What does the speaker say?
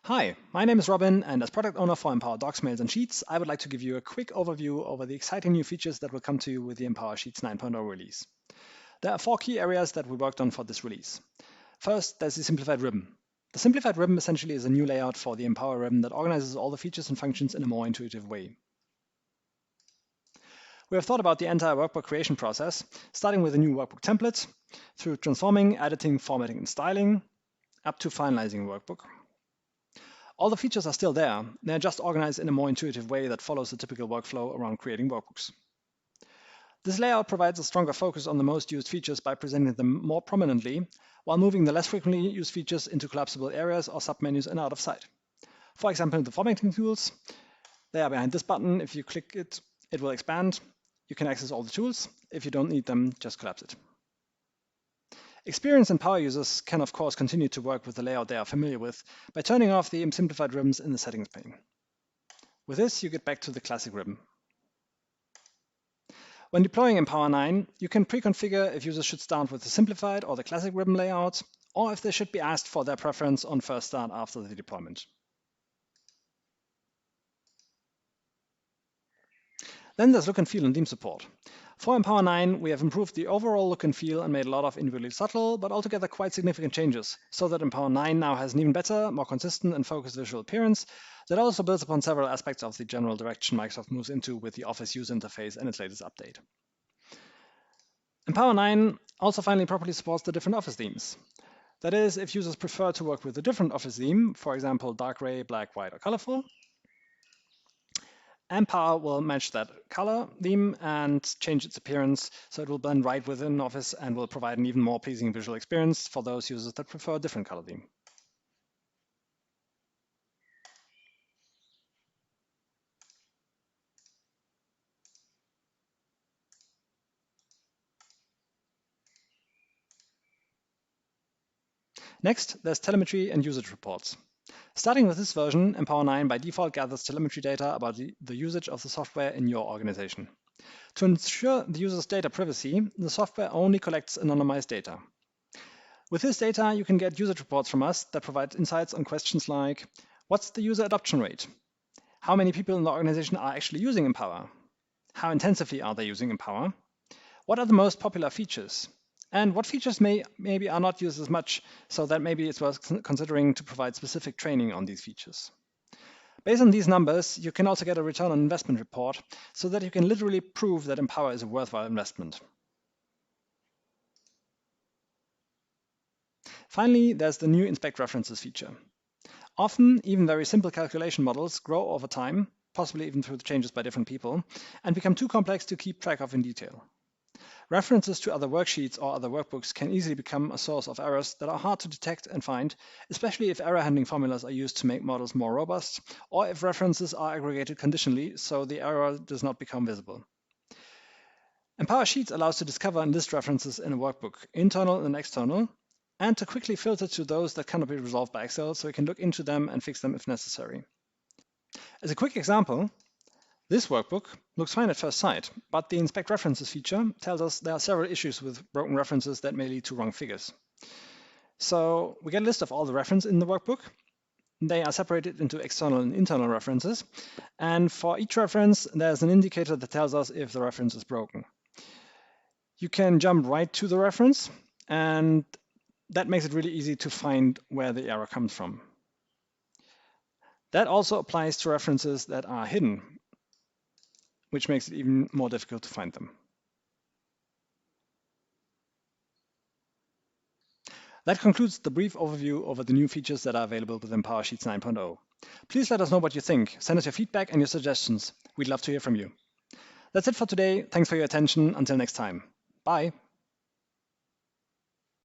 Hi, my name is Robin, and as product owner for Empower Docs, Mails, and Sheets, I would like to give you a quick overview over the exciting new features that will come to you with the Empower Sheets 9.0 release. There are 4 key areas that we worked on for this release. First, there's the Simplified Ribbon. The Simplified Ribbon essentially is a new layout for the Empower Ribbon that organizes all the features and functions in a more intuitive way. We have thought about the entire workbook creation process, starting with a new workbook template, through transforming, editing, formatting, and styling, up to finalizing a workbook. All the features are still there. They're just organized in a more intuitive way that follows the typical workflow around creating workbooks. This layout provides a stronger focus on the most used features by presenting them more prominently, while moving the less frequently used features into collapsible areas or submenus and out of sight. For example, the formatting tools, they are behind this button. If you click it, it will expand. You can access all the tools. If you don't need them, just collapse it. Experienced and power users can, of course, continue to work with the layout they are familiar with by turning off the simplified ribbons in the settings pane. With this, you get back to the classic ribbon. When deploying Empower 9, you can pre-configure if users should start with the simplified or the classic ribbon layout, or if they should be asked for their preference on first start after the deployment. Then there's look and feel and theme support. For Empower 9, we have improved the overall look and feel and made a lot of individually subtle, but altogether quite significant changes, so that Empower 9 now has an even better, more consistent and focused visual appearance that also builds upon several aspects of the general direction Microsoft moves into with the Office user interface and its latest update. Empower 9 also finally properly supports the different Office themes. That is, if users prefer to work with a different Office theme, for example, dark gray, black, white, or colorful, Empower will match that color theme and change its appearance so it will blend right within Office and will provide an even more pleasing visual experience for those users that prefer a different color theme. Next, there's telemetry and usage reports. Starting with this version, Empower 9 by default gathers telemetry data about the usage of the software in your organization. To ensure the user's data privacy, the software only collects anonymized data. With this data, you can get usage reports from us that provide insights on questions like, what's the user adoption rate? How many people in the organization are actually using Empower? How intensively are they using Empower? What are the most popular features? And what features maybe are not used as much, so that maybe it's worth considering to provide specific training on these features. Based on these numbers, you can also get a return on investment report, so that you can literally prove that Empower is a worthwhile investment. Finally, there's the new Inspect References feature. Often, even very simple calculation models grow over time, possibly even through the changes by different people, and become too complex to keep track of in detail. References to other worksheets or other workbooks can easily become a source of errors that are hard to detect and find, especially if error handling formulas are used to make models more robust, or if references are aggregated conditionally so the error does not become visible. Empower Sheets allows to discover and list references in a workbook, internal and external, and to quickly filter to those that cannot be resolved by Excel so we can look into them and fix them if necessary. As a quick example, this workbook looks fine at first sight, but the Inspect References feature tells us there are several issues with broken references that may lead to wrong figures. So we get a list of all the references in the workbook. They are separated into external and internal references. And for each reference, there's an indicator that tells us if the reference is broken. You can jump right to the reference, and that makes it really easy to find where the error comes from. That also applies to references that are hidden, which makes it even more difficult to find them. That concludes the brief overview over the new features that are available with Empower Sheets 9.0. Please let us know what you think. Send us your feedback and your suggestions. We'd love to hear from you. That's it for today. Thanks for your attention. Until next time. Bye.